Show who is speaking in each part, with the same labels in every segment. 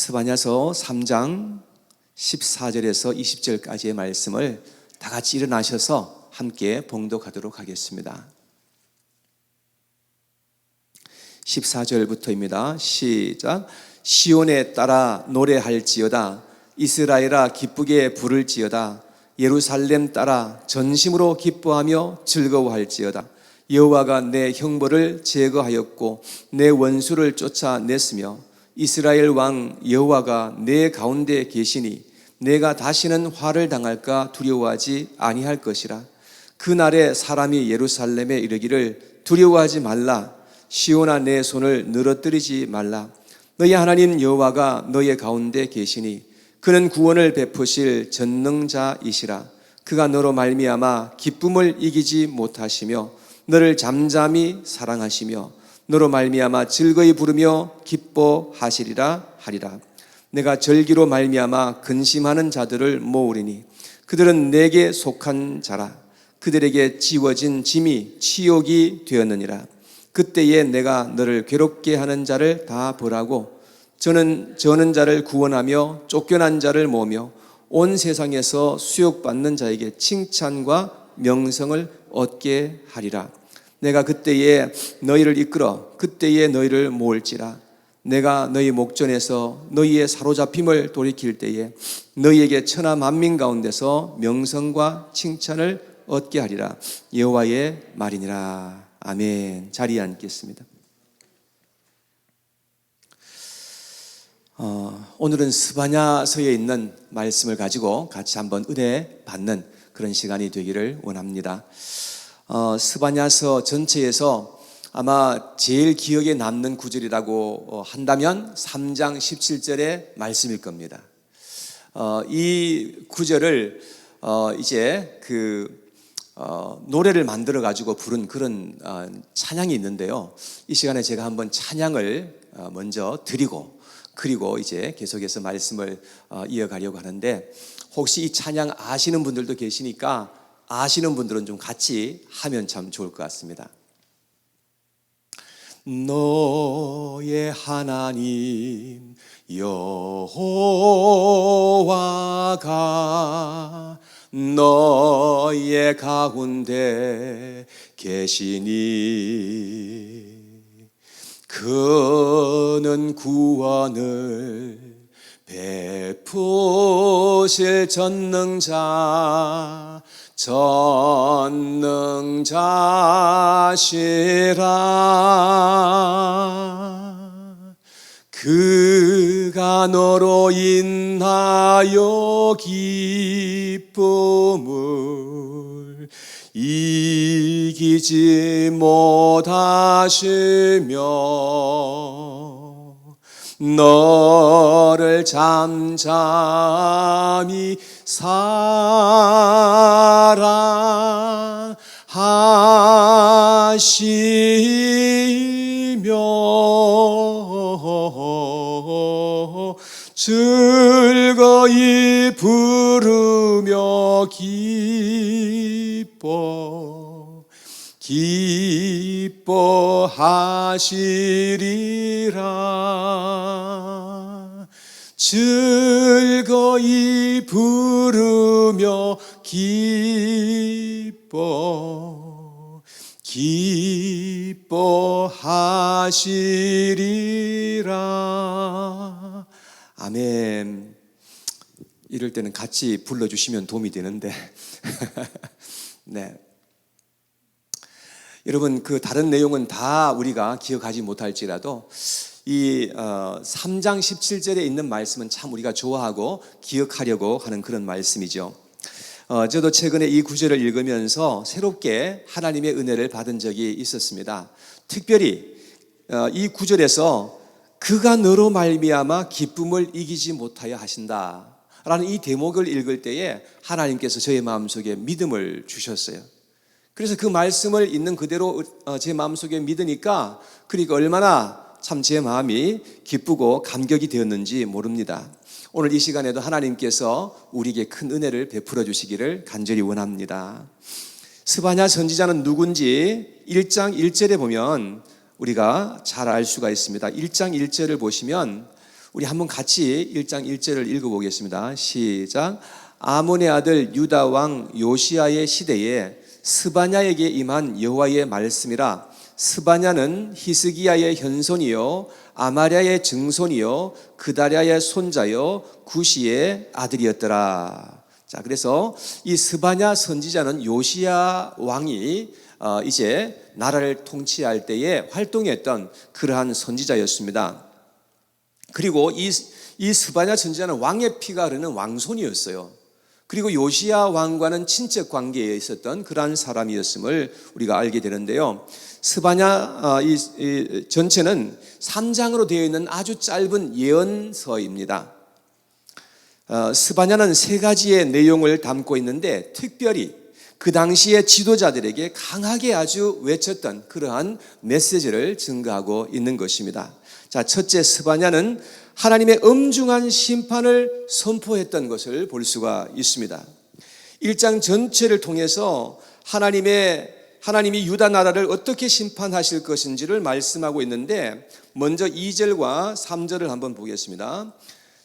Speaker 1: 스바냐서 3장 14절에서 20절까지의 말씀을 다 같이 일어나셔서 함께 봉독하도록 하겠습니다. 14절부터입니다. 시작. 시온에 따라 노래할지어다. 이스라엘아 기쁘게 부를지어다. 예루살렘 따라 전심으로 기뻐하며 즐거워할지어다. 여호와가 내 형벌을 제거하였고 내 원수를 쫓아냈으며 이스라엘 왕 여호와가 내 가운데 계시니 내가 다시는 화를 당할까 두려워하지 아니할 것이라. 그날에 사람이 예루살렘에 이르기를 두려워하지 말라. 시온아 내 손을 늘어뜨리지 말라. 너희 하나님 여호와가 너희 가운데 계시니 그는 구원을 베푸실 전능자이시라. 그가 너로 말미암아 기쁨을 이기지 못하시며 너를 잠잠히 사랑하시며 너로 말미암아 즐거이 부르며 기뻐하시리라 하리라. 내가 절기로 말미암아 근심하는 자들을 모으리니 그들은 내게 속한 자라. 그들에게 지워진 짐이 치욕이 되었느니라. 그때에 내가 너를 괴롭게 하는 자를 다 보라고 저는 자를 구원하며 쫓겨난 자를 모으며 온 세상에서 수욕받는 자에게 칭찬과 명성을 얻게 하리라. 내가 그때에 너희를 이끌어 그때에 너희를 모을지라. 내가 너희 목전에서 너희의 사로잡힘을 돌이킬 때에 너희에게 천하 만민 가운데서 명성과 칭찬을 얻게 하리라. 여호와의 말이니라. 아멘. 자리에 앉겠습니다. 오늘은 스바냐서에 있는 말씀을 가지고 같이 한번 은혜 받는 그런 시간이 되기를 원합니다. 스바냐서 전체에서 아마 제일 기억에 남는 구절이라고 한다면 3장 17절의 말씀일 겁니다. 이 구절을 이제 노래를 만들어 가지고 부른 그런 찬양이 있는데요. 이 시간에 제가 한번 찬양을 먼저 드리고 그리고 이제 계속해서 말씀을 이어가려고 하는데, 혹시 이 찬양 아시는 분들도 계시니까 아시는 분들은 좀 같이 하면 참 좋을 것 같습니다. 너의 하나님 여호와가 너의 가운데 계시니 그는 구원을 베푸실 전능자시라. 그가 너로 인하여 기쁨을 이기지 못하시며 너를 잠잠히 사랑하시며 즐거이 부르며 기뻐하시리라. 즐거이 부르며 기뻐하시리라. 아멘. 이럴 때는 같이 불러주시면 도움이 되는데 네. 여러분, 그 다른 내용은 다 우리가 기억하지 못할지라도 이 3장 17절에 있는 말씀은 참 우리가 좋아하고 기억하려고 하는 그런 말씀이죠. 저도 최근에 이 구절을 읽으면서 새롭게 하나님의 은혜를 받은 적이 있었습니다. 특별히 이 구절에서 그가 너로 말미암아 기쁨을 이기지 못하여 하신다 라는 이 대목을 읽을 때에 하나님께서 저의 마음속에 믿음을 주셨어요. 그래서 그 말씀을 있는 그대로 제 마음속에 믿으니까 그러니까 얼마나 참 제 마음이 기쁘고 감격이 되었는지 모릅니다. 오늘 이 시간에도 하나님께서 우리에게 큰 은혜를 베풀어 주시기를 간절히 원합니다. 스바냐 선지자는 누군지 1장 1절에 보면 우리가 잘 알 수가 있습니다. 1장 1절을 보시면 우리 한번 같이 1장 1절을 읽어보겠습니다. 시작. 아몬의 아들 유다 왕 요시야의 시대에 스바냐에게 임한 여호와의 말씀이라. 스바냐는 히스기야의 현손이요 아마랴의 증손이요 그다랴의 손자요 구시의 아들이었더라. 자, 그래서 이 스바냐 선지자는 요시야 왕이 이제 나라를 통치할 때에 활동했던 그러한 선지자였습니다. 그리고 이 스바냐 선지자는 왕의 피가 흐르는 왕손이었어요. 그리고 요시야 왕과는 친척 관계에 있었던 그러한 사람이었음을 우리가 알게 되는데요. 스바냐 이 전체는 3장으로 되어 있는 아주 짧은 예언서입니다. 스바냐는 세 가지의 내용을 담고 있는데 특별히 그 당시의 지도자들에게 강하게 아주 외쳤던 그러한 메시지를 증거하고 있는 것입니다. 자, 첫째, 스바냐는 하나님의 엄중한 심판을 선포했던 것을 볼 수가 있습니다. 1장 전체를 통해서 하나님이 유다 나라를 어떻게 심판하실 것인지를 말씀하고 있는데, 먼저 2절과 3절을 한번 보겠습니다.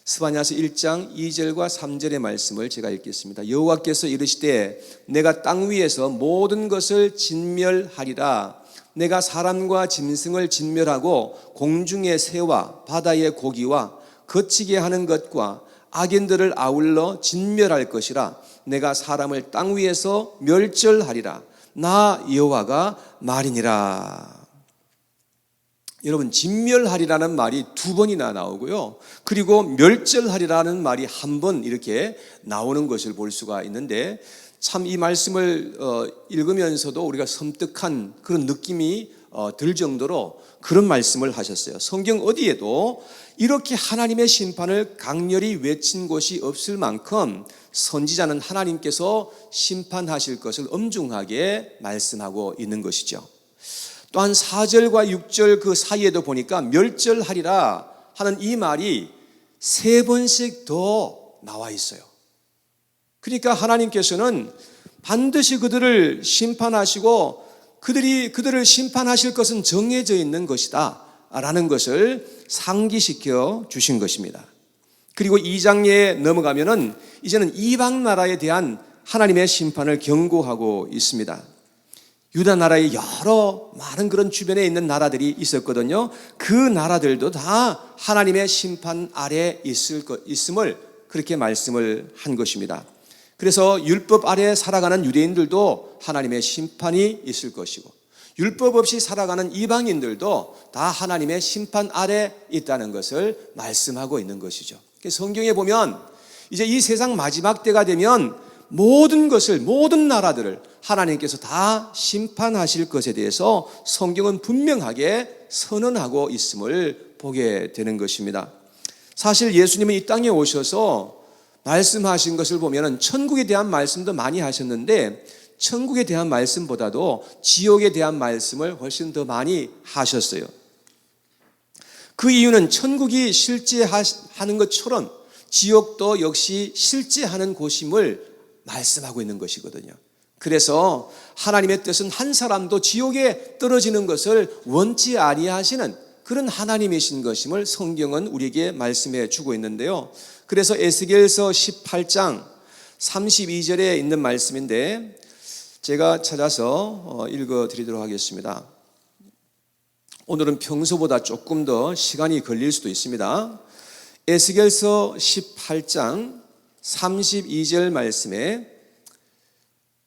Speaker 1: 스바냐서 1장 2절과 3절의 말씀을 제가 읽겠습니다. 여호와께서 이르시되 내가 땅 위에서 모든 것을 진멸하리라. 내가 사람과 짐승을 진멸하고 공중의 새와 바다의 고기와 거치게 하는 것과 악인들을 아울러 진멸할 것이라. 내가 사람을 땅 위에서 멸절하리라. 나 여호와가 말이니라. 여러분, 진멸하리라는 말이 2번이나 나오고요. 그리고 멸절하리라는 말이 1번 이렇게 나오는 것을 볼 수가 있는데, 참 이 말씀을 읽으면서도 우리가 섬뜩한 그런 느낌이 들 정도로 그런 말씀을 하셨어요. 성경 어디에도 이렇게 하나님의 심판을 강렬히 외친 곳이 없을 만큼 선지자는 하나님께서 심판하실 것을 엄중하게 말씀하고 있는 것이죠. 또한 4절과 6절 그 사이에도 보니까 멸절하리라 하는 이 말이 3번씩 더 나와 있어요. 그러니까 하나님께서는 반드시 그들을 심판하시고 그들을 심판하실 것은 정해져 있는 것이다 라는 것을 상기시켜 주신 것입니다. 그리고 2장에 넘어가면은 이제는 이방 나라에 대한 하나님의 심판을 경고하고 있습니다. 유다 나라에 많은 그런 주변에 있는 나라들이 있었거든요. 그 나라들도 다 하나님의 심판 아래 있음을 그렇게 말씀을 한 것입니다. 그래서 율법 아래 살아가는 유대인들도 하나님의 심판이 있을 것이고, 율법 없이 살아가는 이방인들도 다 하나님의 심판 아래 있다는 것을 말씀하고 있는 것이죠. 성경에 보면 이제 이 세상 마지막 때가 되면 모든 나라들을 하나님께서 다 심판하실 것에 대해서 성경은 분명하게 선언하고 있음을 보게 되는 것입니다. 사실 예수님은 이 땅에 오셔서 말씀하신 것을 보면 천국에 대한 말씀도 많이 하셨는데, 천국에 대한 말씀보다도 지옥에 대한 말씀을 훨씬 더 많이 하셨어요. 그 이유는 천국이 실제하는 것처럼 지옥도 역시 실제하는 곳임을 말씀하고 있는 것이거든요. 그래서 하나님의 뜻은 한 사람도 지옥에 떨어지는 것을 원치 아니하시는 그런 하나님이신 것임을 성경은 우리에게 말씀해 주고 있는데요. 그래서 에스겔서 18장 32절에 있는 말씀인데 제가 찾아서 읽어드리도록 하겠습니다. 오늘은 평소보다 조금 더 시간이 걸릴 수도 있습니다. 에스겔서 18장 32절 말씀에,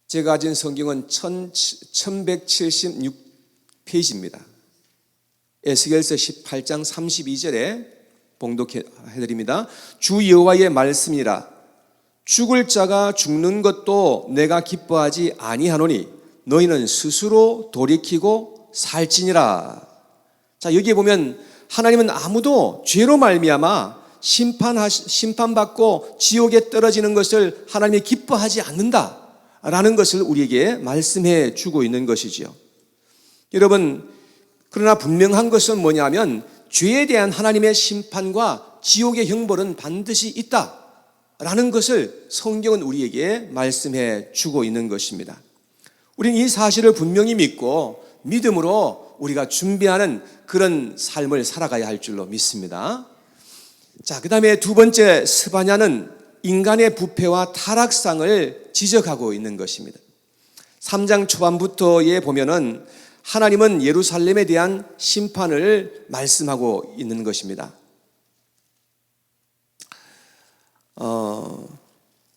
Speaker 1: 제가 가진 성경은 1176페이지입니다. 에스겔서 18장 32절에 봉독해드립니다. 주 여호와의 말씀이라. 죽을 자가 죽는 것도 내가 기뻐하지 아니하노니 너희는 스스로 돌이키고 살지니라. 자, 여기에 보면 하나님은 아무도 죄로 말미암아 심판받고 지옥에 떨어지는 것을 하나님이 기뻐하지 않는다라는 것을 우리에게 말씀해 주고 있는 것이지요. 여러분, 그러나 분명한 것은 뭐냐면 죄에 대한 하나님의 심판과 지옥의 형벌은 반드시 있다라는 것을 성경은 우리에게 말씀해 주고 있는 것입니다. 우리는 이 사실을 분명히 믿고 믿음으로 우리가 준비하는 그런 삶을 살아가야 할 줄로 믿습니다. 자, 그 다음에 두 번째, 스바냐는 인간의 부패와 타락상을 지적하고 있는 것입니다. 3장 초반부터에 보면은 하나님은 예루살렘에 대한 심판을 말씀하고 있는 것입니다.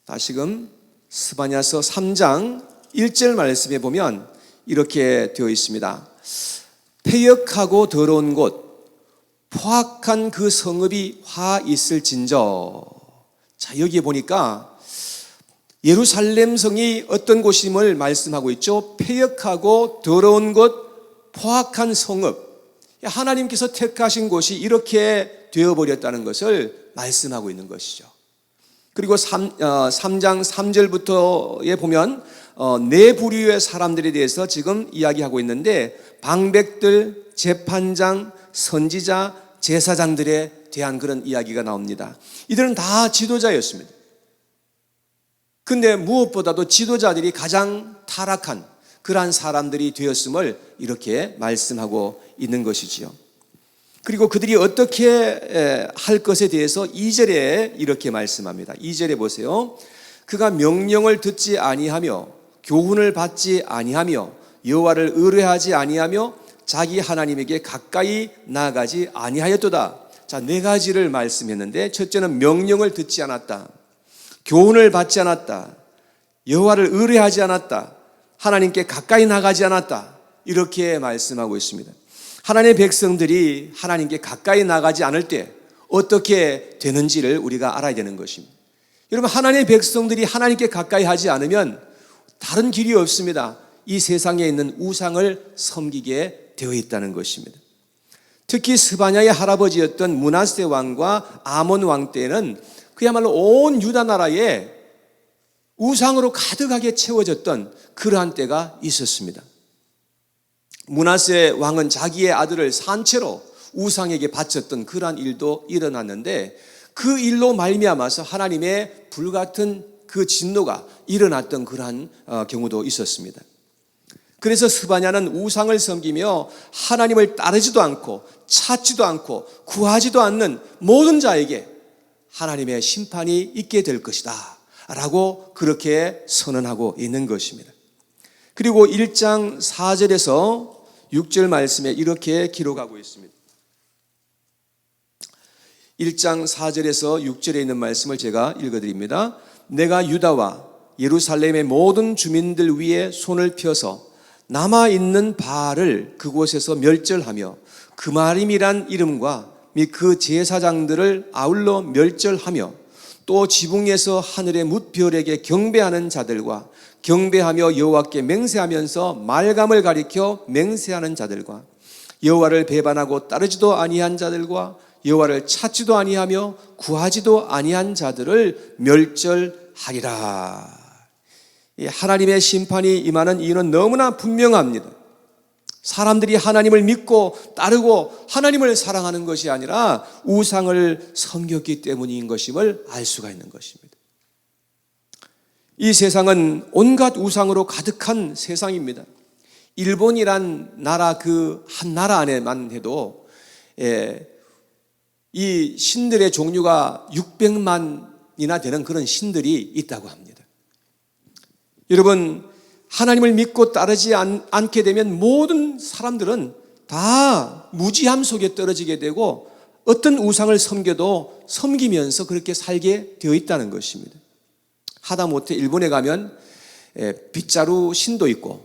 Speaker 1: 다시금 스바냐서 3장 1절 말씀에 보면 이렇게 되어 있습니다. 패역하고 더러운 곳, 포악한 그 성읍이 화 있을진저. 자, 여기에 보니까 예루살렘 성이 어떤 곳임을 말씀하고 있죠. 패역하고 더러운 곳, 포악한 성읍. 하나님께서 택하신 곳이 이렇게 되어버렸다는 것을 말씀하고 있는 것이죠. 그리고 3장 3절부터에 보면 네 부류의 사람들에 대해서 지금 이야기하고 있는데, 방백들, 재판장, 선지자, 제사장들에 대한 그런 이야기가 나옵니다. 이들은 다 지도자였습니다. 근데 무엇보다도 지도자들이 가장 타락한 그러한 사람들이 되었음을 이렇게 말씀하고 있는 것이지요. 그리고 그들이 어떻게 할 것에 대해서 2절에 이렇게 말씀합니다. 2절에 보세요. 그가 명령을 듣지 아니하며 교훈을 받지 아니하며 여호와를 의뢰하지 아니하며 자기 하나님에게 가까이 나아가지 아니하였도다. 자, 네 가지를 말씀했는데, 첫째는 명령을 듣지 않았다, 교훈을 받지 않았다, 여호와를 의뢰하지 않았다, 하나님께 가까이 나가지 않았다, 이렇게 말씀하고 있습니다. 하나님의 백성들이 하나님께 가까이 나가지 않을 때 어떻게 되는지를 우리가 알아야 되는 것입니다. 여러분, 하나님의 백성들이 하나님께 가까이 하지 않으면 다른 길이 없습니다. 이 세상에 있는 우상을 섬기게 되어 있다는 것입니다. 특히 스바냐의 할아버지였던 므낫세 왕과 아몬 왕 때에는 그야말로 온 유다 나라에 우상으로 가득하게 채워졌던 그러한 때가 있었습니다. 므낫세 왕은 자기의 아들을 산채로 우상에게 바쳤던 그러한 일도 일어났는데, 그 일로 말미암아서 하나님의 불같은 그 진노가 일어났던 그러한 경우도 있었습니다. 그래서 스바냐는 우상을 섬기며 하나님을 따르지도 않고 찾지도 않고 구하지도 않는 모든 자에게 하나님의 심판이 있게 될 것이다 라고 그렇게 선언하고 있는 것입니다. 그리고 1장 4절에서 6절 말씀에 이렇게 기록하고 있습니다. 1장 4절에서 6절에 있는 말씀을 제가 읽어드립니다. 내가 유다와 예루살렘의 모든 주민들 위에 손을 펴서 남아있는 바알을 그곳에서 멸절하며 그마림이란 이름과 및 그 제사장들을 아울러 멸절하며 또 지붕에서 하늘의 뭇별에게 경배하는 자들과 경배하며 여호와께 맹세하면서 말감을 가리켜 맹세하는 자들과 여호와를 배반하고 따르지도 아니한 자들과 여호와를 찾지도 아니하며 구하지도 아니한 자들을 멸절하리라. 하나님의 심판이 임하는 이유는 너무나 분명합니다. 사람들이 하나님을 믿고 따르고 하나님을 사랑하는 것이 아니라 우상을 섬겼기 때문인 것임을 알 수가 있는 것입니다. 이 세상은 온갖 우상으로 가득한 세상입니다. 일본이란 나라, 그 한 나라 안에만 해도 이 신들의 종류가 600만이나 되는 그런 신들이 있다고 합니다. 여러분, 하나님을 믿고 따르지 않게 되면 모든 사람들은 다 무지함 속에 떨어지게 되고 어떤 우상을 섬겨도 섬기면서 그렇게 살게 되어 있다는 것입니다. 하다못해 일본에 가면 빗자루 신도 있고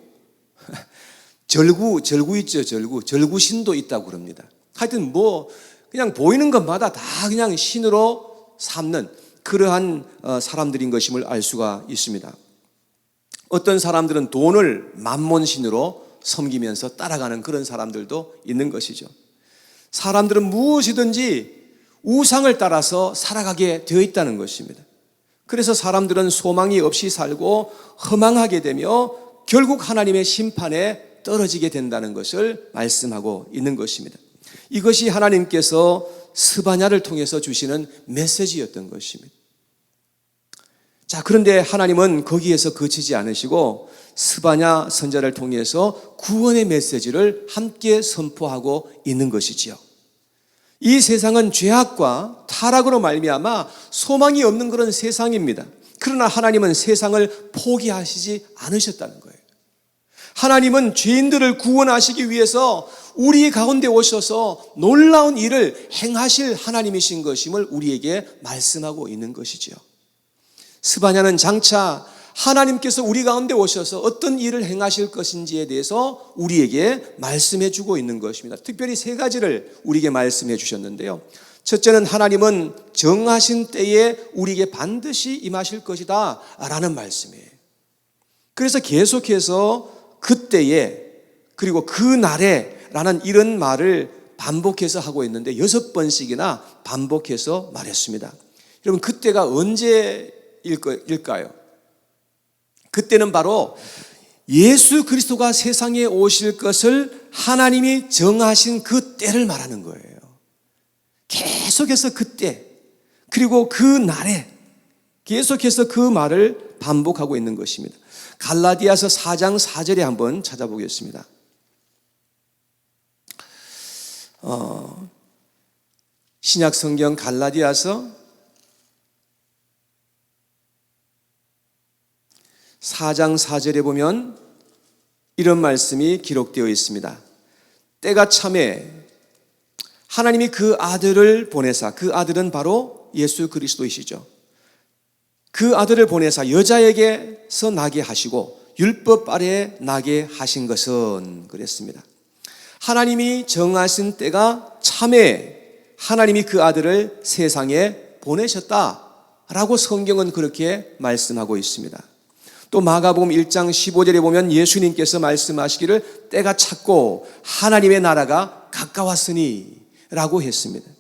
Speaker 1: 절구 있죠. 절구 신도 있다고 그럽니다. 하여튼 그냥 보이는 것마다 다 그냥 신으로 삼는 그러한 사람들인 것임을 알 수가 있습니다. 어떤 사람들은 돈을 만몬신으로 섬기면서 따라가는 그런 사람들도 있는 것이죠. 사람들은 무엇이든지 우상을 따라서 살아가게 되어 있다는 것입니다. 그래서 사람들은 소망이 없이 살고 허망하게 되며 결국 하나님의 심판에 떨어지게 된다는 것을 말씀하고 있는 것입니다. 이것이 하나님께서 스바냐를 통해서 주시는 메시지였던 것입니다. 자, 그런데 하나님은 거기에서 그치지 않으시고 스바냐 선자를 통해서 구원의 메시지를 함께 선포하고 있는 것이지요. 이 세상은 죄악과 타락으로 말미암아 소망이 없는 그런 세상입니다. 그러나 하나님은 세상을 포기하시지 않으셨다는 거예요. 하나님은 죄인들을 구원하시기 위해서 우리 가운데 오셔서 놀라운 일을 행하실 하나님이신 것임을 우리에게 말씀하고 있는 것이지요. 스바냐는 장차 하나님께서 우리 가운데 오셔서 어떤 일을 행하실 것인지에 대해서 우리에게 말씀해 주고 있는 것입니다. 특별히 세 가지를 우리에게 말씀해 주셨는데요. 첫째는 하나님은 정하신 때에 우리에게 반드시 임하실 것이다 라는 말씀이에요. 그래서 계속해서 그때에 그리고 그날에 라는 이런 말을 반복해서 하고 있는데 6번씩이나 반복해서 말했습니다. 여러분, 그때가 언제일까요? 그때는 바로 예수 그리스도가 세상에 오실 것을 하나님이 정하신 그 때를 말하는 거예요. 계속해서 그때 그리고 그 날에 계속해서 그 말을 반복하고 있는 것입니다. 갈라디아서 4장 4절에 한번 찾아보겠습니다. 신약 성경 갈라디아서 4장 4절에 보면 이런 말씀이 기록되어 있습니다. 때가 참에 하나님이 그 아들을 보내사, 그 아들은 바로 예수 그리스도이시죠. 그 아들을 보내사 여자에게서 나게 하시고 율법 아래에 나게 하신 것은 그랬습니다. 하나님이 정하신 때가 참에 하나님이 그 아들을 세상에 보내셨다라고 성경은 그렇게 말씀하고 있습니다. 또 마가복음 1장 15절에 보면 예수님께서 말씀하시기를 때가 찼고 하나님의 나라가 가까웠으니 라고 했습니다.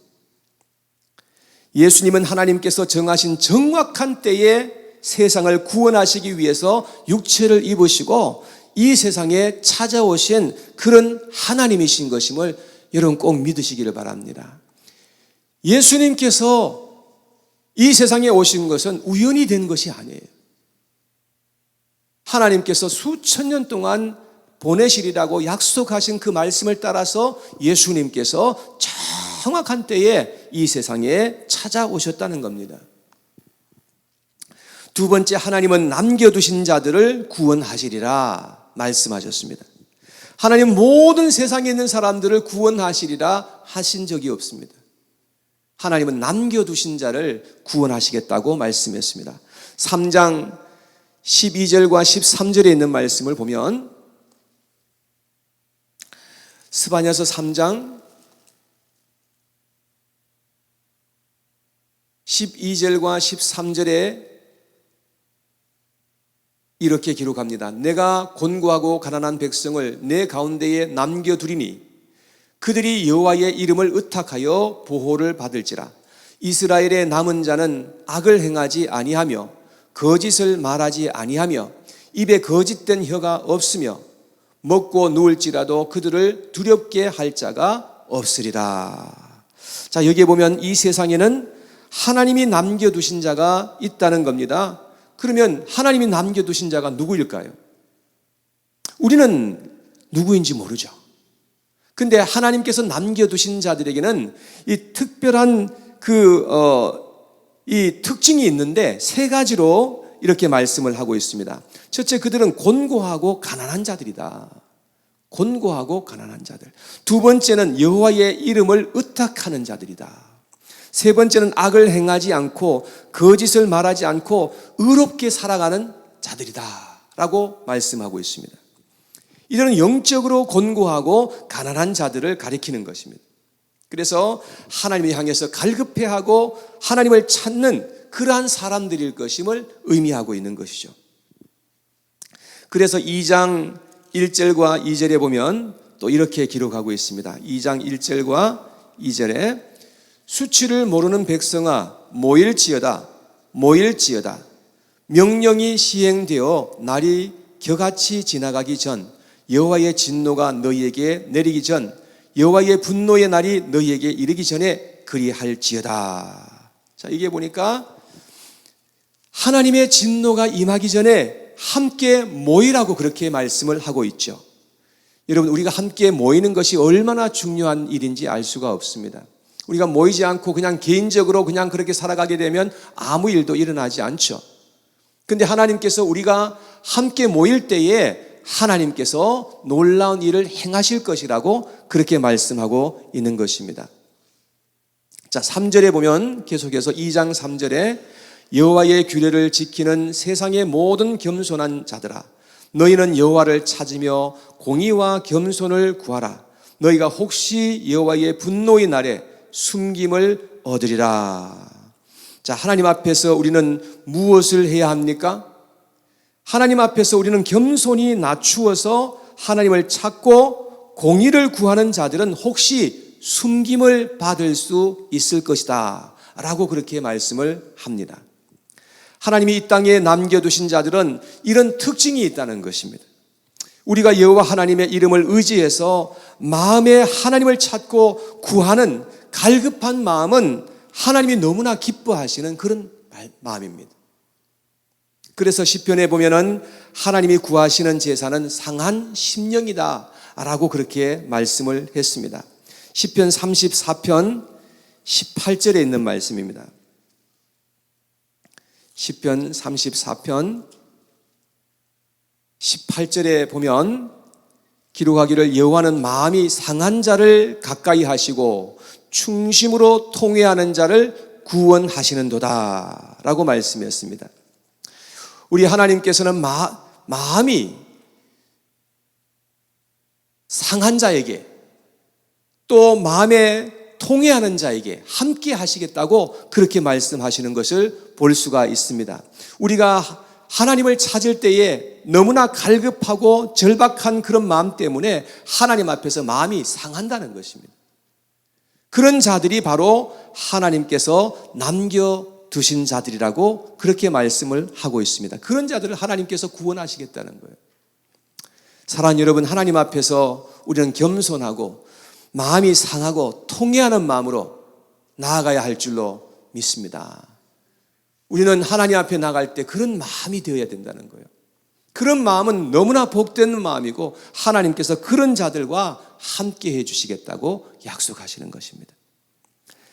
Speaker 1: 예수님은 하나님께서 정하신 정확한 때에 세상을 구원하시기 위해서 육체를 입으시고 이 세상에 찾아오신 그런 하나님이신 것임을 여러분 꼭 믿으시기를 바랍니다. 예수님께서 이 세상에 오신 것은 우연히 된 것이 아니에요. 하나님께서 수천 년 동안 보내시리라고 약속하신 그 말씀을 따라서 예수님께서 정확한 때에 이 세상에 찾아오셨다는 겁니다. 두 번째, 하나님은 남겨두신 자들을 구원하시리라 말씀하셨습니다. 하나님 모든 세상에 있는 사람들을 구원하시리라 하신 적이 없습니다. 하나님은 남겨두신 자를 구원하시겠다고 말씀했습니다. 3장 12절과 13절에 있는 말씀을 보면 스바냐서 3장 12절과 13절에 이렇게 기록합니다. 내가 곤고하고 가난한 백성을 내 가운데에 남겨두리니 그들이 여호와의 이름을 의탁하여 보호를 받을지라. 이스라엘의 남은 자는 악을 행하지 아니하며 거짓을 말하지 아니하며 입에 거짓된 혀가 없으며 먹고 누울지라도 그들을 두렵게 할 자가 없으리라. 자, 여기에 보면 이 세상에는 하나님이 남겨두신 자가 있다는 겁니다. 그러면 하나님이 남겨두신 자가 누구일까요? 우리는 누구인지 모르죠. 근데 하나님께서 남겨두신 자들에게는 이 특별한 이 특징이 있는데 세 가지로 이렇게 말씀을 하고 있습니다. 첫째, 그들은 곤고하고 가난한 자들이다. 곤고하고 가난한 자들. 두 번째는 여호와의 이름을 의탁하는 자들이다. 세 번째는 악을 행하지 않고 거짓을 말하지 않고 의롭게 살아가는 자들이다 라고 말씀하고 있습니다. 이들은 영적으로 곤고하고 가난한 자들을 가리키는 것입니다. 그래서 하나님을 향해서 갈급해하고 하나님을 찾는 그러한 사람들일 것임을 의미하고 있는 것이죠. 그래서 2장 1절과 2절에 보면 또 이렇게 기록하고 있습니다. 2장 1절과 2절에 수치를 모르는 백성아 모일지어다 모일지어다 명령이 시행되어 날이 겨같이 지나가기 전 여호와의 진노가 너희에게 내리기 전 여호와의 분노의 날이 너희에게 이르기 전에 그리할지어다. 자, 이게 보니까 하나님의 진노가 임하기 전에 함께 모이라고 그렇게 말씀을 하고 있죠. 여러분, 우리가 함께 모이는 것이 얼마나 중요한 일인지 알 수가 없습니다. 우리가 모이지 않고 그냥 개인적으로 그냥 그렇게 살아가게 되면 아무 일도 일어나지 않죠. 근데 하나님께서 우리가 함께 모일 때에 하나님께서 놀라운 일을 행하실 것이라고 그렇게 말씀하고 있는 것입니다. 자, 3절에 보면 계속해서 2장 3절에 여호와의 규례를 지키는 세상의 모든 겸손한 자들아, 너희는 여호와를 찾으며 공의와 겸손을 구하라. 너희가 혹시 여호와의 분노의 날에 숨김을 얻으리라. 자, 하나님 앞에서 우리는 무엇을 해야 합니까? 하나님 앞에서 우리는 겸손히 낮추어서 하나님을 찾고 공의를 구하는 자들은 혹시 숨김을 받을 수 있을 것이다 라고 그렇게 말씀을 합니다. 하나님이 이 땅에 남겨두신 자들은 이런 특징이 있다는 것입니다. 우리가 여호와 하나님의 이름을 의지해서 마음에 하나님을 찾고 구하는 갈급한 마음은 하나님이 너무나 기뻐하시는 그런 마음입니다. 그래서 시편에 보면은 하나님이 구하시는 제사는 상한 심령이다 라고 그렇게 말씀을 했습니다. 시편 34편 18절에 있는 말씀입니다. 시편 34편 18절에 보면 기록하기를 여호와는 마음이 상한 자를 가까이 하시고 충심으로 통회하는 자를 구원하시는도다 라고 말씀했습니다. 우리 하나님께서는 마음이 상한 자에게 또 마음에 통회하는 자에게 함께 하시겠다고 그렇게 말씀하시는 것을 볼 수가 있습니다. 우리가 하나님을 찾을 때에 너무나 갈급하고 절박한 그런 마음 때문에 하나님 앞에서 마음이 상한다는 것입니다. 그런 자들이 바로 하나님께서 남겨두신 자들이라고 그렇게 말씀을 하고 있습니다. 그런 자들을 하나님께서 구원하시겠다는 거예요. 사랑하는 여러분, 하나님 앞에서 우리는 겸손하고 마음이 상하고 통회하는 마음으로 나아가야 할 줄로 믿습니다. 우리는 하나님 앞에 나갈 때 그런 마음이 되어야 된다는 거예요. 그런 마음은 너무나 복된 마음이고 하나님께서 그런 자들과 함께 해주시겠다고 약속하시는 것입니다.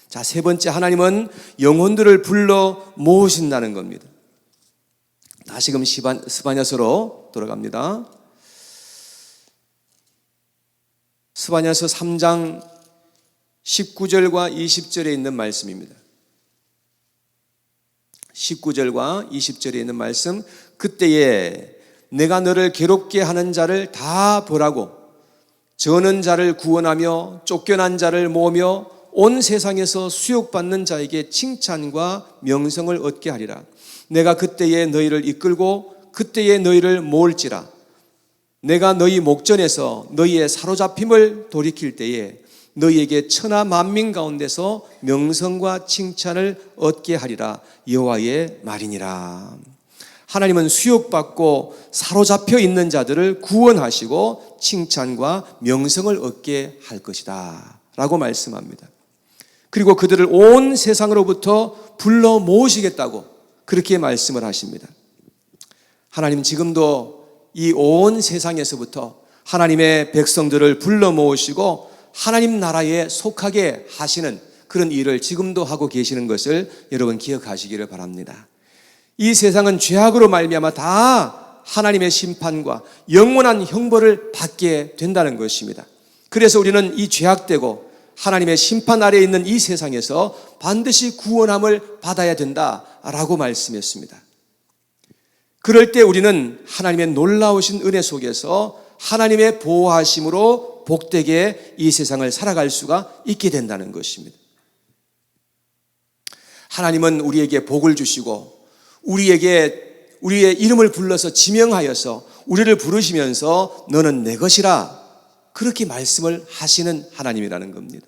Speaker 1: 자, 세 번째, 하나님은 영혼들을 불러 모으신다는 겁니다. 다시금 스바냐서로 돌아갑니다. 스바냐서 3장 19절과 20절에 있는 말씀입니다. 19절과 20절에 있는 말씀, 그때에 내가 너를 괴롭게 하는 자를 다 벌하고 저는 자를 구원하며 쫓겨난 자를 모으며 온 세상에서 수욕받는 자에게 칭찬과 명성을 얻게 하리라. 내가 그때에 너희를 이끌고 그때에 너희를 모을지라. 내가 너희 목전에서 너희의 사로잡힘을 돌이킬 때에 너희에게 천하 만민 가운데서 명성과 칭찬을 얻게 하리라. 여호와의 말이니라. 하나님은 수욕받고 사로잡혀 있는 자들을 구원하시고 칭찬과 명성을 얻게 할 것이다 라고 말씀합니다. 그리고 그들을 온 세상으로부터 불러 모으시겠다고 그렇게 말씀을 하십니다. 하나님 지금도 이 온 세상에서부터 하나님의 백성들을 불러 모으시고 하나님 나라에 속하게 하시는 그런 일을 지금도 하고 계시는 것을 여러분 기억하시기를 바랍니다. 이 세상은 죄악으로 말미암아 다 하나님의 심판과 영원한 형벌을 받게 된다는 것입니다. 그래서 우리는 이 죄악되고 하나님의 심판 아래에 있는 이 세상에서 반드시 구원함을 받아야 된다라고 말씀했습니다. 그럴 때 우리는 하나님의 놀라우신 은혜 속에서 하나님의 보호하심으로 복되게 이 세상을 살아갈 수가 있게 된다는 것입니다. 하나님은 우리에게 복을 주시고 우리의 이름을 불러서 지명하여서 우리를 부르시면서 너는 내 것이라 그렇게 말씀을 하시는 하나님이라는 겁니다.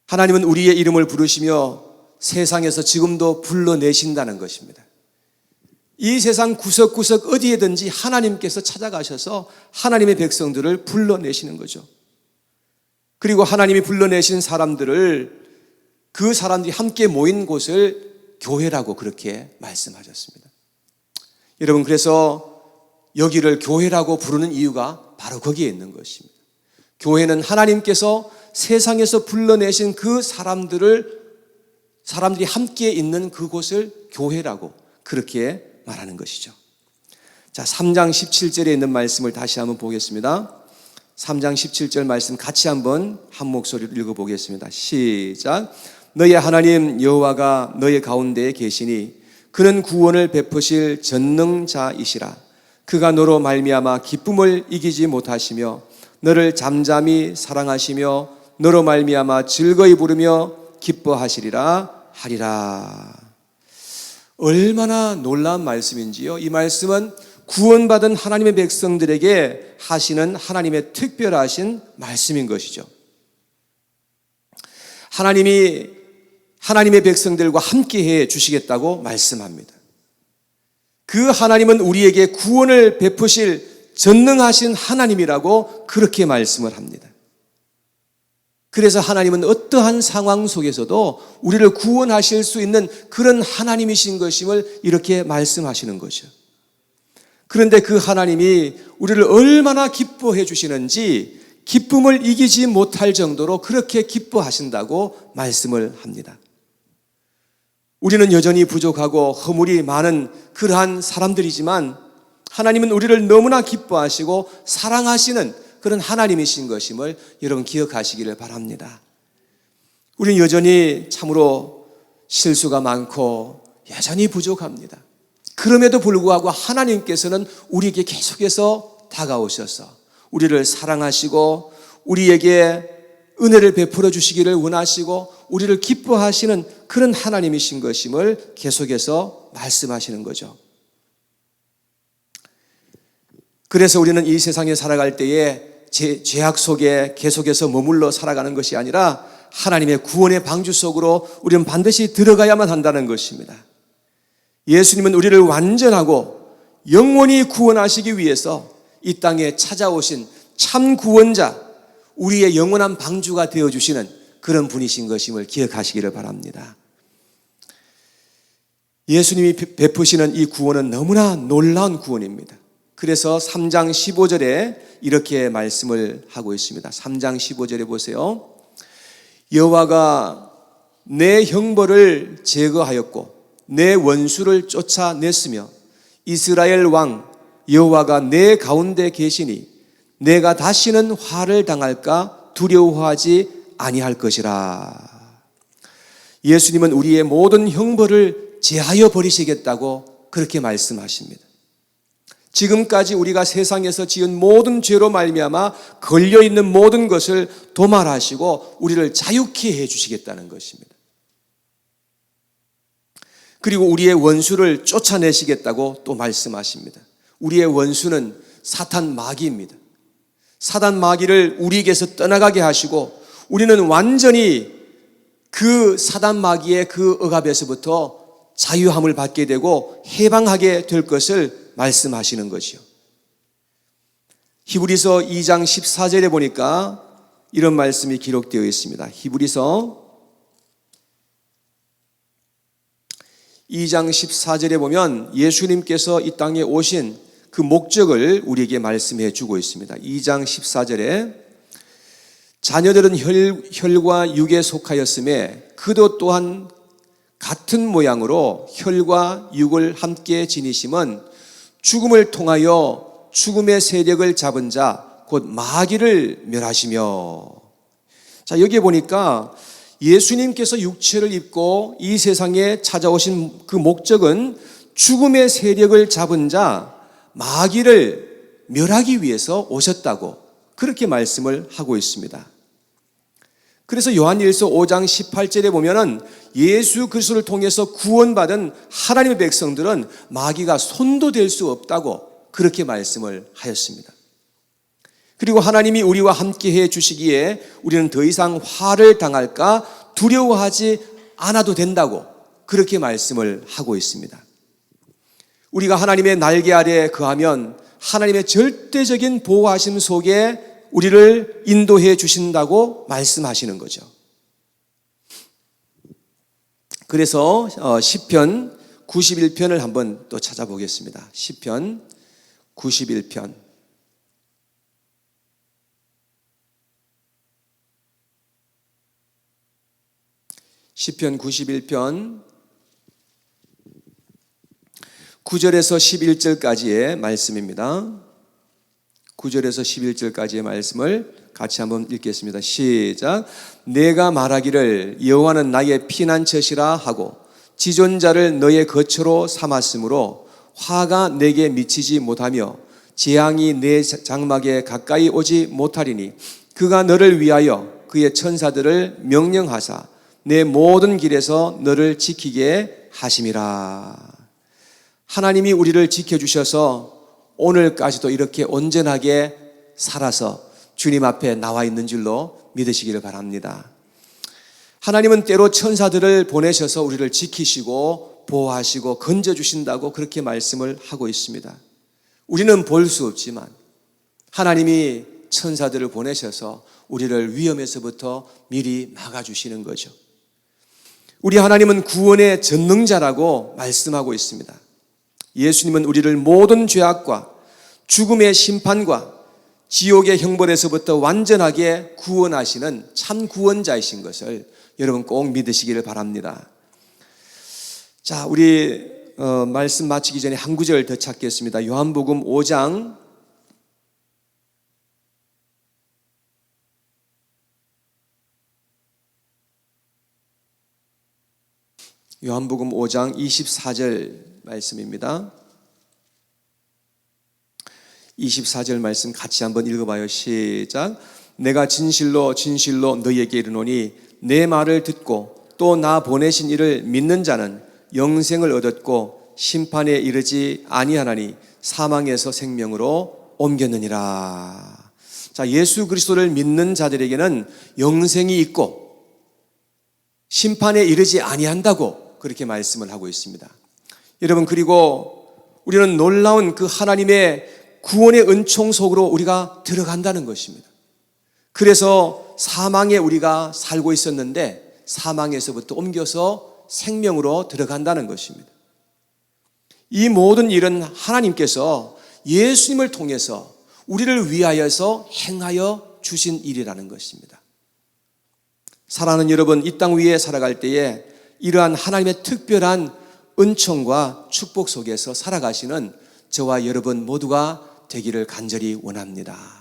Speaker 1: 하나님은 우리의 이름을 부르시며 세상에서 지금도 불러내신다는 것입니다. 이 세상 구석구석 어디에든지 하나님께서 찾아가셔서 하나님의 백성들을 불러내시는 거죠. 그리고 하나님이 불러내신 사람들을 그 사람들이 함께 모인 곳을 교회라고 그렇게 말씀하셨습니다. 여러분, 그래서 여기를 교회라고 부르는 이유가 바로 거기에 있는 것입니다. 교회는 하나님께서 세상에서 불러내신 그 사람들이 함께 있는 그곳을 교회라고 그렇게 말하는 것이죠. 자, 3장 17절에 있는 말씀을 다시 한번 보겠습니다. 3장 17절 말씀 같이 한번 한 목소리로 읽어보겠습니다. 시작. 너의 하나님 여호와가 너의 가운데에 계시니 그는 구원을 베푸실 전능자이시라. 그가 너로 말미암아 기쁨을 이기지 못하시며 너를 잠잠히 사랑하시며 너로 말미암아 즐거이 부르며 기뻐하시리라 하리라. 얼마나 놀라운 말씀인지요. 이 말씀은 구원받은 하나님의 백성들에게 하시는 하나님의 특별하신 말씀인 것이죠. 하나님이 하나님의 백성들과 함께해 주시겠다고 말씀합니다. 그 하나님은 우리에게 구원을 베푸실 전능하신 하나님이라고 그렇게 말씀을 합니다. 그래서 하나님은 어떠한 상황 속에서도 우리를 구원하실 수 있는 그런 하나님이신 것임을 이렇게 말씀하시는 거죠. 그런데 그 하나님이 우리를 얼마나 기뻐해 주시는지 기쁨을 이기지 못할 정도로 그렇게 기뻐하신다고 말씀을 합니다. 우리는 여전히 부족하고 허물이 많은 그러한 사람들이지만 하나님은 우리를 너무나 기뻐하시고 사랑하시는 그런 하나님이신 것임을 여러분 기억하시기를 바랍니다. 우리는 여전히 참으로 실수가 많고 여전히 부족합니다. 그럼에도 불구하고 하나님께서는 우리에게 계속해서 다가오셔서 우리를 사랑하시고 우리에게 은혜를 베풀어 주시기를 원하시고 우리를 기뻐하시는 그런 하나님이신 것임을 계속해서 말씀하시는 거죠. 그래서 우리는 이 세상에 살아갈 때에 죄악 속에 계속해서 머물러 살아가는 것이 아니라 하나님의 구원의 방주 속으로 우리는 반드시 들어가야만 한다는 것입니다. 예수님은 우리를 완전하고 영원히 구원하시기 위해서 이 땅에 찾아오신 참 구원자, 우리의 영원한 방주가 되어주시는 그런 분이신 것임을 기억하시기를 바랍니다. 예수님이 베푸시는 이 구원은 너무나 놀라운 구원입니다. 그래서 3장 15절에 이렇게 말씀을 하고 있습니다. 3장 15절에 보세요. 여호와가 내 형벌을 제거하였고 내 원수를 쫓아냈으며 이스라엘 왕 여호와가 내 가운데 계시니 내가 다시는 화를 당할까 두려워하지 아니할 것이라. 예수님은 우리의 모든 형벌을 제하여 버리시겠다고 그렇게 말씀하십니다. 지금까지 우리가 세상에서 지은 모든 죄로 말미암아 걸려있는 모든 것을 도말하시고 우리를 자유케 해주시겠다는 것입니다. 그리고 우리의 원수를 쫓아내시겠다고 또 말씀하십니다. 우리의 원수는 사탄 마귀입니다. 사단 마귀를 우리에게서 떠나가게 하시고 우리는 완전히 그 사단 마귀의 그 억압에서부터 자유함을 받게 되고 해방하게 될 것을 말씀하시는 것이요. 히브리서 2장 14절에 보니까 이런 말씀이 기록되어 있습니다. 히브리서 2장 14절에 보면 예수님께서 이 땅에 오신 그 목적을 우리에게 말씀해 주고 있습니다. 2장 14절에 자녀들은 혈과 육에 속하였음에 그도 또한 같은 모양으로 혈과 육을 함께 지니심은 죽음을 통하여 죽음의 세력을 잡은 자 곧 마귀를 멸하시며. 자, 여기에 보니까 예수님께서 육체를 입고 이 세상에 찾아오신 그 목적은 죽음의 세력을 잡은 자 마귀를 멸하기 위해서 오셨다고 그렇게 말씀을 하고 있습니다. 그래서 요한일서 5장 18절에 보면은 예수 그리스도를 통해서 구원받은 하나님의 백성들은 마귀가 손도 댈 수 없다고 그렇게 말씀을 하였습니다. 그리고 하나님이 우리와 함께 해 주시기에 우리는 더 이상 화를 당할까 두려워하지 않아도 된다고 그렇게 말씀을 하고 있습니다. 우리가 하나님의 날개 아래 거하면 하나님의 절대적인 보호하심 속에 우리를 인도해 주신다고 말씀하시는 거죠. 그래서 시편 91편을 한번 또 찾아보겠습니다. 시편 91편 시편 91편 9절에서 11절까지의 말씀입니다. 9절에서 11절까지의 말씀을 같이 한번 읽겠습니다. 시작. 내가 말하기를 여호와는 나의 피난처시라 하고 지존자를 너의 거처로 삼았으므로 화가 내게 미치지 못하며 재앙이 내 장막에 가까이 오지 못하리니 그가 너를 위하여 그의 천사들을 명령하사 내 모든 길에서 너를 지키게 하심이라. 하나님이 우리를 지켜주셔서 오늘까지도 이렇게 온전하게 살아서 주님 앞에 나와 있는 줄로 믿으시기를 바랍니다. 하나님은 때로 천사들을 보내셔서 우리를 지키시고 보호하시고 건져주신다고 그렇게 말씀을 하고 있습니다. 우리는 볼 수 없지만 하나님이 천사들을 보내셔서 우리를 위험에서부터 미리 막아주시는 거죠. 우리 하나님은 구원의 전능자라고 말씀하고 있습니다. 예수님은 우리를 모든 죄악과 죽음의 심판과 지옥의 형벌에서부터 완전하게 구원하시는 참 구원자이신 것을 여러분 꼭 믿으시기를 바랍니다. 자, 우리 말씀 마치기 전에 한 구절 더 찾겠습니다. 요한복음 5장 24절 말씀입니다. 24절 말씀 같이 한번 읽어봐요. 시작. 내가 진실로 진실로 너희에게 이르노니 내 말을 듣고 또 나 보내신 이를 믿는 자는 영생을 얻었고 심판에 이르지 아니하나니 사망에서 생명으로 옮겼느니라. 자, 예수 그리스도를 믿는 자들에게는 영생이 있고 심판에 이르지 아니한다고 그렇게 말씀을 하고 있습니다. 여러분, 그리고 우리는 놀라운 그 하나님의 구원의 은총 속으로 우리가 들어간다는 것입니다. 그래서 사망에 우리가 살고 있었는데 사망에서부터 옮겨서 생명으로 들어간다는 것입니다. 이 모든 일은 하나님께서 예수님을 통해서 우리를 위하여서 행하여 주신 일이라는 것입니다. 사랑하는 여러분, 이 땅 위에 살아갈 때에 이러한 하나님의 특별한 은총과 축복 속에서 살아가시는 저와 여러분 모두가 되기를 간절히 원합니다.